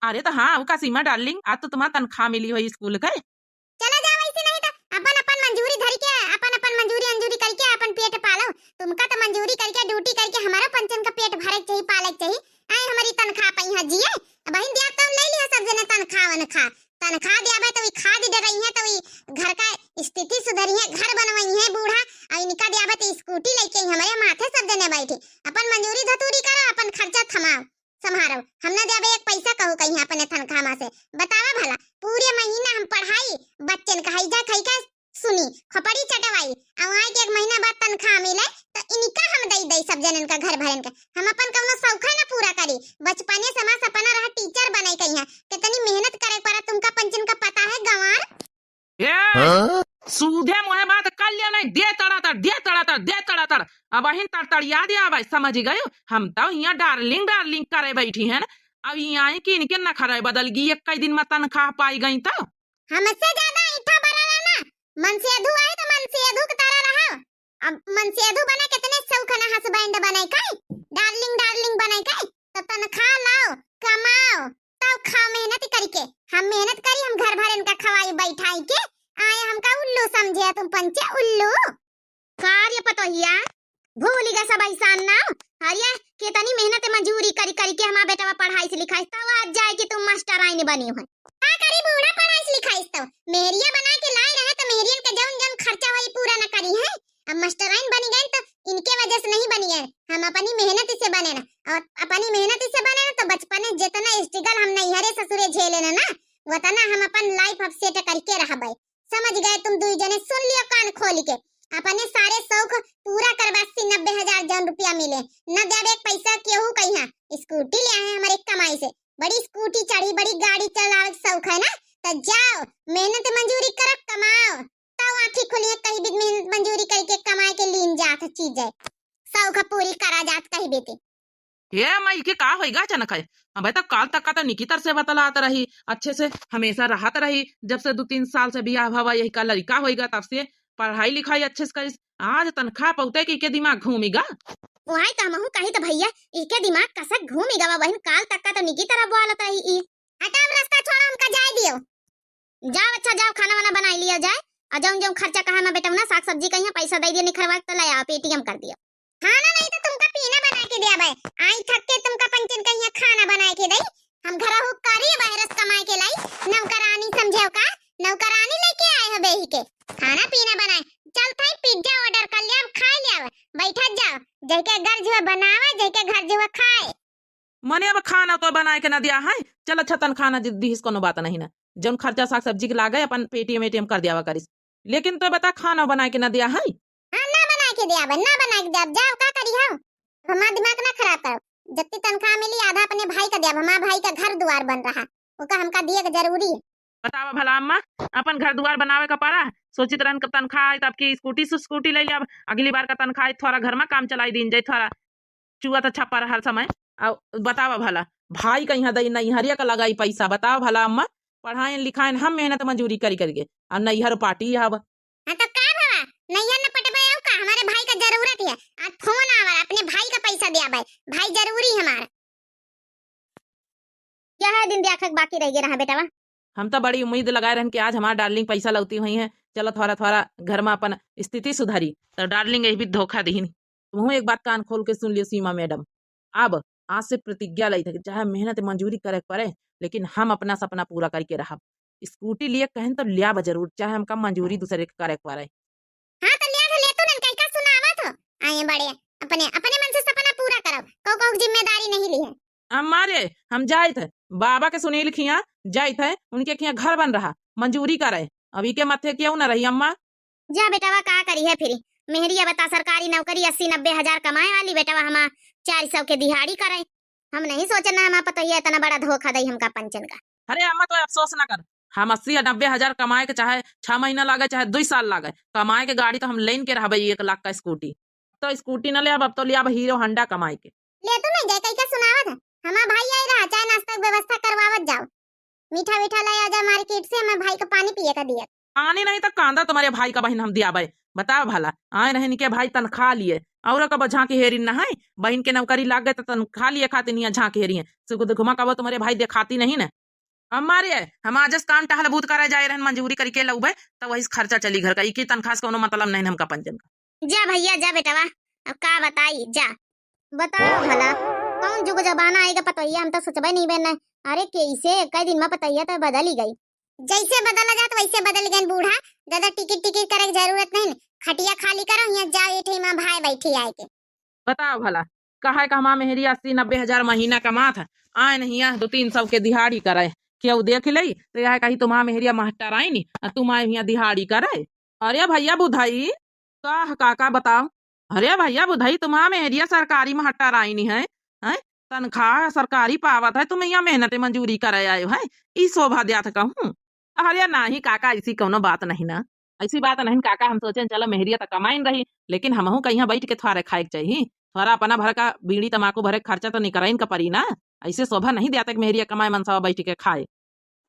अरे तो हाँ का सीमा डार्लिंग, आज तो तुम्हारा तनख्वाह मिली हुई स्कूल का। चला जा वैसे, नहीं तो अपन अपन मंजूरी धर के अपन मंजूरी अंजूरी करके अपन पेट पालो। तुमका तो मंजूरी करके ड्यूटी करके हमारा पंचन का पेट भरे चाहिए, पाले चाहिए। आए हमारी तनख्वाह पे यहाँ जिए बहन दिया तो ले लिया सब जने तनख्वाह दिया तो खा दी डर रही है, तो घर का स्थिति सुधरी है, घर बनवाई है बूढ़ा, और इनका दिया तो स्कूटी लेके हमारे माथे सब जने बैठे। अपन मंजूरी धतूरी करो, अपन खर्चा थमाओ संभारो। हमने जब एक पैसा कहू कहीं अपने तनख्वाह से बतावा भला, पूरे महीना हम पढ़ाई बच्चन का हैजा खई का सुनी खपड़ी चटवाई, और आए के एक महीना बाद तनख्वाह मिले तो इनका हम दई सब जनन का घर भरन का। हम अपन कौनो शौक ना पूरा करी, बचपने से हमारा सपना रहा टीचर बने कहीं, कितनी मेहनत करे पड़ा तुमका पंचन का पता है गंवार। सूधे मोहे बात कर लिया नहीं, दे तड़ातड़ अब अहिन तड़तड़िया दिया भाई, समझ गए। हम तो यहाँ डार्लिंग करे बैठी है, अब यहाँ की इनके नखरे बदल गई, एक कई दिन में तनख्वाह पाई गई। तो हमसे ज्यादा ईठा बड़ा रहना, मन से अधू आए तो मन से अधू की तरह रहा। अब मन से अधू बना कितने सौखना हस्बैंड बने काय, डार्लिंग बने काय, तो तनख्वाह लाओ कमाओ तब खाओ मेहनत करके। हम मेहनत करी, हम घर भरन का खवाई बैठाई के आए, हमका उल्लू समझे तुम पंचे उल्लू। कार्य पतोहिया भूल गए सब ऐसा ना। अरे कितनी मेहनत मजूरी करी के हमारा बेटा पढ़ाई से लिखाई, तब आज जाए कि तुम मास्टर आईने बनी हो। का करी बूढ़ा पढ़ाई से लिखाई, तो मेरिया बना के लाए रहे तो मेरियन का जौन खर्चा वही पूरा न करी है। अब मास्टराइन बनी गए तो इनके वजह से नहीं बनी है, हम अपनी मेहनत से बने ना, और अपनी मेहनत से बने ना तो बचपन में जितना स्ट्रगल हम नैहरे ससुरे झेले ना वतना हम अपन लाइफ अब सेट करके रहबे। समझ गए तुम दुई जने, सुन लियो कान खोल के, अपने सारे शौक पूरा करवा 80-90 हजार जौन रुपया मिले न देवे एक पैसा केहू कहिया। स्कूटी ले आए हमारे कमाई से, बड़ी स्कूटी चढ़ी, बड़ी गाड़ी चलावे के शौक है ना, तो जाओ मेहनत मजूरी करब कमाओ, तब आँखी खुली कहीं भी मेहनत मजूरी करके कमाए के लीन जात चीज है, शौक पूरी करा जात कहीं बेटे। ये माई के का होएगा अचानक है। अब तक काल तक का तो निकितर से बतलात रही, अच्छे से हमेशा रहत रही, जब से 2-3 साल से बियाह भवा यही का लड़का होएगा तब से पढ़ाई लिखाई अच्छे से करिस। आज तनख्वाह पौते के दिमाग घूमेगा। वही तो हमहू कही तो भैया इके दिमाग कसक घूमेगा बा बहन, काल तक का तो निकी तरह बोलत रही ई। हटाओ रास्ता छोड़ो, हमका जाए दियो। जाओ अच्छा जाओ, खाना वाना बना लिया जाए, और जाऊं जाऊं खर्चा कहा ना बेटा ना, साग सब्जी कहीं पैसा दे दिया निखरवा तो ले आओ, पेटीएम कर दियो। खाना नहीं तो तुमका पीना बना के दिया भाई, आई थक के तुमका पंचन कहीं खाना बना के दई, हम घर हुक करी बाहरस कमाए के लाई, नौकरानी समझो का, नौकरानी लेके आए हो बेही के, खाना पीना बनाए, चल थाई पिज्जा ऑर्डर कर लिया, खा लिया, बैठा जाओ, जैके घर जो बनावे, जैके घर जो खाए। मने अब खाना तो बनाए के ना दिया है, चल अच्छा तनख्वाह ना दी कोनो बात नहीं ना, जौन खर्चा साग सब्जी के लागे अपन पेटीएम एटीएम कर दिया करिस, लेकिन तो बता खाना बनाए के ना दिया है। हां ना बनाए के दिया बा, ना बनाए के दिया, जाओ का करी हो, हमारा दिमाग ना खराब करो, जितनी तनख्वाह मिली आधा अपने भाई का दिया, हमारा भाई का घर द्वार बन रहा, ओका हमका दिए के जरूरी है। बतावा भला अम्मा, अपन घर द्वार बनावे का पारा सोचित रहन का तनख्वाह आई तब की स्कूटी ले लिया, अगली बार का तनख्वाह थोड़ा घर में काम चलाई दिन जाए, थोड़ा चुआ तो छप्पा हर समय। अब बतावा भला भाई कहीं दई नैहरिया का लगाई पैसा, बताओ भला अम्मा, पढ़ाए लिखाए हम मेहनत मजूरी करी करके, और नैहर पार्टी अब हां तो का बाबा नैहर न पटबे आओ का, हमारे भाई का जरूरत है, आज फोन आवा अपने भाई का पैसा दिया भाई जरूरी हमारा। क्या है दिन दिया बाकी रह गया रहा बेटा, हम तो बड़ी उम्मीद लगाए रहन कि आज हमारा डार्लिंग पैसा लौती हुई है, चलो थोड़ा थोड़ा घर में अपन स्थिति सुधारी, तो डार्लिंग यही भी धोखा दी। तुम एक बात कान खोल के सुन लियो सीमा मैडम, अब आज से प्रतिज्ञा ली थी चाहे मेहनत मंजूरी करे पड़े, लेकिन हम अपना सपना पूरा करके रहा, स्कूटी लिए कहन तो लिया जरूर, चाहे हमका मंजूरी दूसरे के करे पड़े। हां तो लिया ले तू नन का सुनावा तो आए बड़े अपने अपने मन से सपना पूरा करो, को जिम्मेदारी नहीं ली है। हमारे हम जाए थे बाबा के सुनील खिया जाए थे, उनके खिया घर बन रहा, मंजूरी करे, अभी के मथे क्यों न रही अम्मा। जा बेटावा का करी है फिर मेहरिया बता, सरकारी नौकरी 80-90 हजार कमाए वाली बेटावा, हम 400 के दिहाड़ी करे, हम नहीं सोचना हम पता ही इतना बड़ा धोखा दई हमका पंचन का। अरे अम्मा तो अफसोस ना कर, हम 80-90 हजार कमाए के चाहे 6 महीना लागे चाहे 2 साल लागे, कमाए के गाड़ी तो हम लेन के रहा 1 लाख का स्कूटी, तो स्कूटी न ले अब तो लिया हीरो होंडा कमाए के। ले तो नहीं जाए कई सुनावत है, हमारा भाई आई रहा, चाय नाश्ता की व्यवस्था करवावत जाओ, मीठा मीठा ले आ जा मार्केट से, हमारे भाई को पानी पिए का दिया। पानी नहीं तो कांदा तुम्हारे भाई का बहन हम दिया भाई, बताओ भला आए रहन के भाई तनख्वाह लिए और कब झांकी हेरी न है, बहन के नौकरी लाग गए तो तनख्वाह लिए खाती नहीं झांकी हेरी है, सुख घुमा कब तुम्हारे भाई दिखाती नहीं ना। हमारे हम आज कान टहल बूत करे जाए रहन मंजूरी करके लउबे, तो वही खर्चा चली घर का, एक ही तनख्वाह से कोनो मतलब नहीं हमका पंजन का। जा भैया जा बेटा, अब का बताई, जा बताओ भला कौन जुग जमाना आएगा पता ही, हम तो सोचबे नहीं बेन, अरे कैसे कई दिन में पता ही तो बदल ही गई, जैसे बदला जात वैसे बदल गए बूढ़ा, ज्यादा टिकट करे की जरूरत नहीं, खटिया खाली करो, यहाँ जाओ एठे मां भाई बैठी आए के। बताओ भला कहा का हमारा मेहरी 80-90 हजार महीना कमा था, आए नहीं 200-300 के दिहाड़ी करे, क्यों देख ली तो यह कही तुम्हारा मेहरिया मास्टर आई नी, तुम आए यहाँ दिहाड़ी करे। अरे भैया बुधाई का बताओ, अरे भैया बुधाई तुम्हारा मेहरिया सरकारी मास्टर आई नी है, तनख्वाह सरकारी पावत है, तुम यहाँ मेहनत मंजूरी करे आयो है, ई शोभा दिया था कहूँ। अरे नहीं काका ऐसी कोनो बात नहीं ना, ऐसी बात नहीं काका, हम सोचे चलो मेहरिया तो कमाइन रही, लेकिन हमहू कहीं बैठ के थोड़ा खाए चाहिए, थोड़ा अपना भर का बीड़ी तमाकू भरे खर्चा तो निकराइन का परी ना, ऐसे शोभा नहीं दिया तक मेहरिया कमाए मनसावा बैठ के खाए।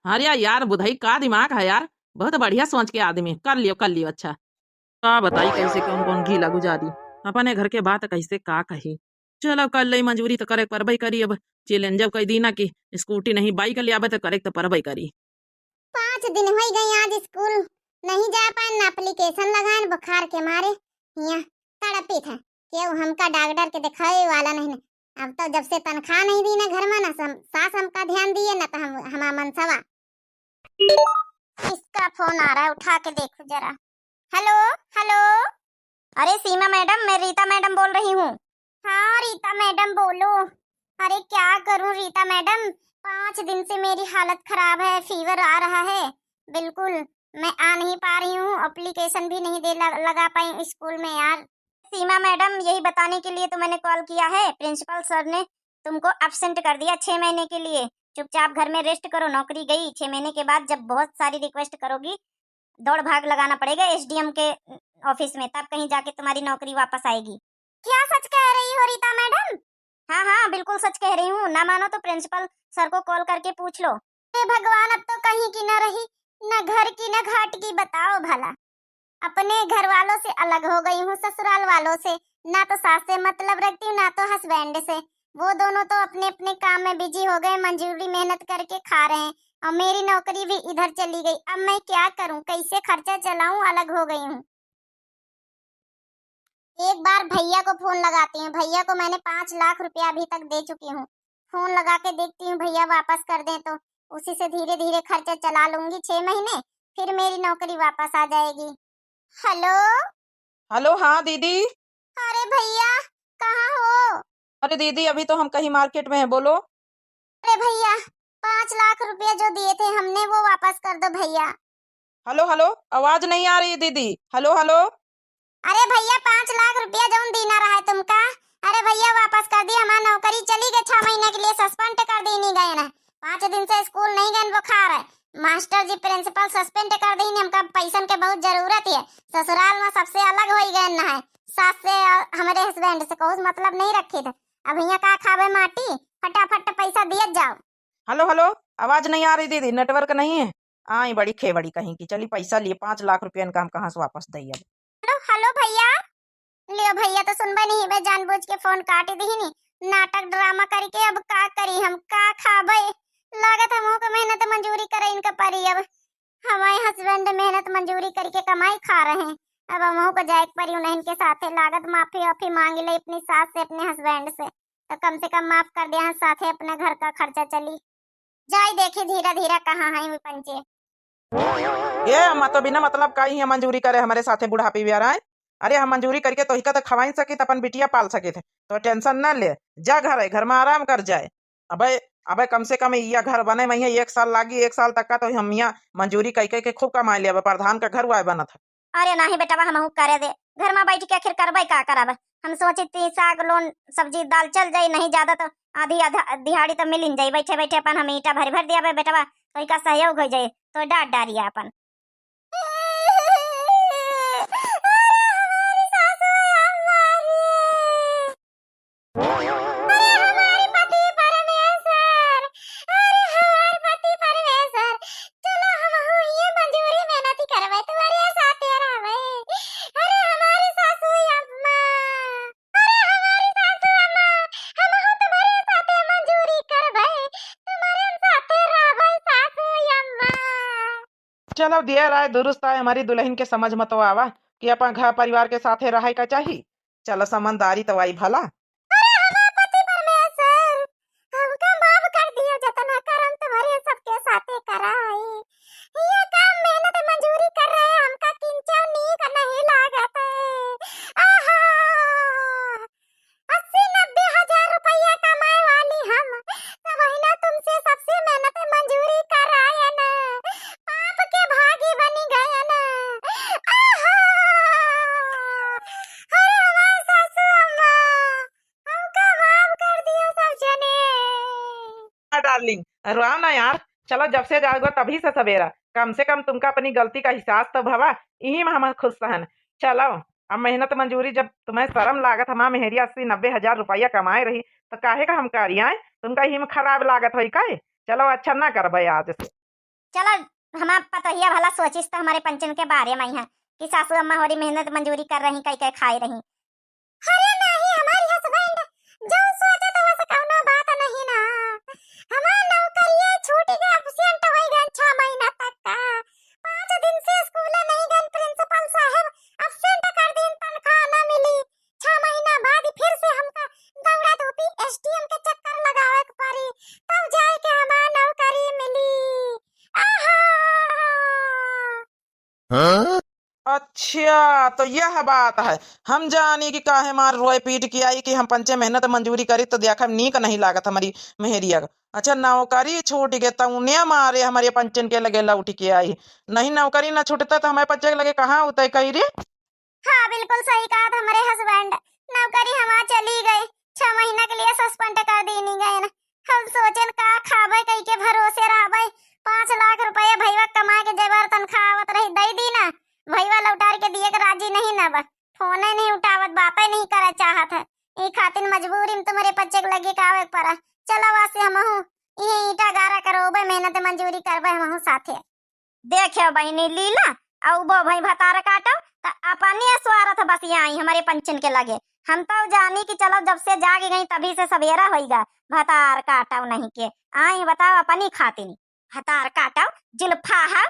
अरे यार बुधाई का दिमाग है यार, बहुत बढ़िया सोच के आदमी, कर लियो अच्छा। का बताई कैसे कौन कौन घीला गुजारी, अपने घर के बात कैसे का कही, चलो कर ले मंजूरी तो करे परबई करी, अब चैलेंज जब कही दी ना कि स्कूटी नहीं बाइक लिया तो करे तो परबई करी। 5 दिन हो गए आज स्कूल नहीं जा पाए, ना एप्लीकेशन लगाए, बुखार के मारे यहाँ तड़पी था, क्यों हमका डॉक्टर के दिखाए वाला नहीं, अब तो जब से तनख्वाह नहीं दी ना घर में, ना सास हमका ध्यान दिए ना तो हमारा मनसवा। इसका फोन आ रहा है, उठा के देखो जरा। हेलो हेलो, अरे सीमा मैडम, मैं रीता मैडम बोल रही हूँ। हाँ रीता मैडम बोलो। अरे क्या करूँ रीता मैडम, 5 दिन से मेरी हालत खराब है, फीवर आ रहा है, बिल्कुल मैं आ नहीं पा रही हूँ, एप्लीकेशन भी नहीं लगा पाई स्कूल में यार, सीमा मैडम, यही बताने के लिए तो मैंने कॉल किया है। प्रिंसिपल सर ने तुमको एब्सेंट कर दिया 6 महीने के लिए। चुपचाप घर में रेस्ट करो। नौकरी गई 6 महीने के बाद, जब बहुत सारी रिक्वेस्ट करोगी दौड़ भाग लगाना पड़ेगा एसडीएम के ऑफिस में, तब कहीं जाके तुम्हारी नौकरी वापस आएगी। क्या सच कह रही हो रीता मैडम? हाँ हाँ, बिल्कुल सच कह रही हूँ। ना मानो तो प्रिंसिपल सर को कॉल करके पूछ लो। हे भगवान, अब तो कहीं की न रही, न घर की न घाट की। बताओ भला, अपने घर वालों से अलग हो गई हूँ, ससुराल वालों से। ना तो सास से मतलब रखती हूँ, ना तो हस्बैंड से। वो दोनों तो अपने अपने काम में बिजी हो गए, मंजूरी मेहनत करके खा रहे हैं, और मेरी नौकरी भी इधर चली गई। अब मैं क्या करूं, कैसे खर्चा चलाऊं? अलग हो गई हूं। एक बार भैया को फोन लगाती हूँ। भैया को मैंने 5 लाख रुपया अभी तक दे चुकी हूँ। फोन लगा के देखती हूँ, भैया वापस कर दें तो उसी से धीरे धीरे खर्चा चला लूंगी 6 महीने, फिर मेरी नौकरी वापस आ जाएगी। हेलो। हेलो, हाँ दीदी। अरे भैया, कहाँ हो? अरे दीदी, अभी तो हम कहीं मार्केट में हैं, बोलो। अरे भैया, 5 लाख रुपया जो दिए थे हमने, वो वापस कर दो भैया। हेलो हेलो, आवाज नहीं आ रही दीदी। Hello hello. अरे भैया, 5 लाख रुपया जो दीना रहा है तुमका, अरे भैया वापस कर दिया। हमारी नौकरी चली गई 6 महीने के लिए, सस्पेंड कर दी नहीं गए ना। 5 दिन से स्कूल नहीं गए, बुखार है। मास्टर जी प्रिंसिपल सस्पेंड कर दी। हमका पैसन के बहुत जरूरत है। ससुराल में सबसे अलग हो गए ना है, सास से हमारे हस्बैंड से कोई मतलब नहीं रखे थे। अब यहाँ का खावे माटी, फटाफट पैसा दिए जाओ। हेलो हेलो, आवाज नहीं आ रही दीदी, नेटवर्क नहीं है। आई बड़ी खेबड़ी कहीं की। चली पैसा लिए 5 लाख रुपया, इनका हम कहाँ से वापस दई अब। हेलो हेलो भैया। लियो भैया तो सुनबे नहीं, मैं जानबूझ के फोन काट दी नहीं। नाटक ड्रामा करके अब का करी, हम का खाबे? लागत हमहू को मेहनत मंजूरी करे इनका परी। अब हमारे हस्बैंड मेहनत मंजूरी करके कमाई खा रहे हैं, अब हमहू को जाए परी उन्हें इनके साथे। लागत माफी वाफी मांग ले अपनी सास से, अपने हस्बैंड से, तो कम से कम माफ कर दिया साथे, अपने घर का खर्चा चली जाए। देखी धीरे धीरे कहाँ है वो पंचे। ये अम्मा तो बिना मतलब का ही मंजूरी करे हमारे साथे बुढ़ापी भी आ रहा है। अरे हम मंजूरी करके तो हिका तो खवाई सके, अपन बिटिया पाल सके थे। तो टेंशन न ले, जा घर है, घर में आराम कर जाए। अबे अबे कम से कम यह घर बने में 1 साल लागी। 1 साल तक का तो हम यहाँ मंजूरी कई कई के खूब कमा लिया। प्रधान का घर वाय बना था। अरे नहीं बेटा, हम करे दे। घर में बैठ के आखिर करबे का करब? हम सोची थी साग लोन सब्जी दाल चल जाई, नहीं ज्यादा तो आधी आधा दिहाड़ी तो मिल जाई। बैठे बैठे अपन हम ईटा भर भर दिया बेटा, तो का सहयोग हो जाए, तो डांट डारिया अपन। चलो दिया राय दुरुस्त आए। हमारी दुल्हन के समझ मत आवा कि अपन घर परिवार के साथे रहे का चाहिए। चलो समझदारी तो आई भला। डार्लिंग, रोआ ना यार। चलो जब से जाओगे तभी से सवेरा, कम से कम तुमका अपनी गलती का एहसास तो भवा। यही में हम खुश रहन। चलो अब मेहनत मंजूरी जब तुम्हें शर्म लागत, हमारा मेहरी 80-90 हजार रुपया कमाए रही, तो काहे का हम करिए? तुमका ही में खराब लागत हो काहे? चलो अच्छा ना कर भाई आज से। चलो हमारा पता ही भला सोचिस तो हमारे पंचम के बारे में है कि सासू अम्मा हमारी मेहनत मंजूरी कर रही, कई कई खाई रही। अरे नहीं, हमारी हस्बैंड जो सोचे तो वैसे कौनो बात नहीं ना। हमारा नौकरी छूट गया, एब्सेंट हो गए 6 महीना तक का। 5 दिन से स्कूल नहीं गए, प्रिंसिपल साहब एब्सेंट कर दी, तनख्वाह ना मिली। 6 महीना बाद फिर से हमका दौड़ा धूपी एसडीएम के चक्कर लगावे के पड़ी, तब जाए के हमारा नौकरी मिली। अच्छा तो यह बात है। हम जानी कि काहे मार रोए पीट की आई कि हम पंचे मेहनत मंजूरी करी तो देखा नीक नहीं लागत हमारी मेहरिया। अच्छा नौकरी छूट गए तो उन्हें मारे हमारे पंचन के लगे लौट के आई। नहीं नौकरी ना छूटता तो हमारे पंचे के लगे कहाँ उतर कही रे। हाँ बिल्कुल सही कहा था हमारे हस्बैंड आवे नहीं करे चाहत है, ई खातिर मजबूरी में तुम्हारे बच्चे के लगे कावे पड़ा। चलो वासी हम हूं ये ईटा गारा करोबे, मेहनत मजदूरी करबे हम हूं साथे। देखियो बहनी लीला औ बो भाई भतार काटो त अपने स्वार्थ बस ये आई हमारे पंचन के लगे। हम तो जानी कि चलो जब से जाग गई तभी से सवेरा होईगा, भतार काटो नहीं के आई बताओ अपनी खातिर भतार काटो जुल्फा है।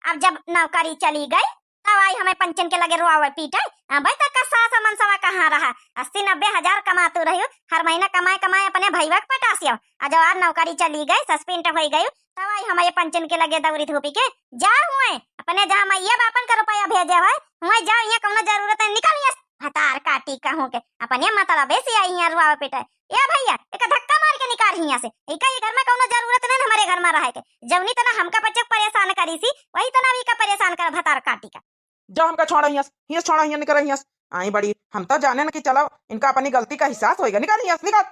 अब जब नौकरी चली गई तब आई हमें पंचन के लगे रोआवे पीटे। भाई तक का सास मनसवा कहाँ रहा, 80-90 हजार कमातू रही हर महीना कमाए कमाए अपने भैया के पटासियो। जब आज नौकरी चली गई सस्पेंड हो गई तब आई हमारे पंचन के लगे दौरी धूपी के जा हुए अपने जहाँ मैया बापन का रुपया भेजे हुए हुए जा, यहाँ कौनो जरूरत है निकल भतार काटी कहूँ के अपने मतलब ऐसी आई यहाँ रुआवे पीटे। या भैया एक धक्का मार के निकाल यहाँ से, एक ही घर में कौनो जरूरत नहीं हमारे घर में रहे के। जवनी तना हमका बच्चे परेशान करी सी वही तना भी का परेशान कर भतार काटी का। जो हमका छोड़ा हियस छोड़ा हियस निकल हियस आई बड़ी हम तो जाने न कि चलो इनका अपनी गलती का एहसास होएगा। निकाल हियस निकाल।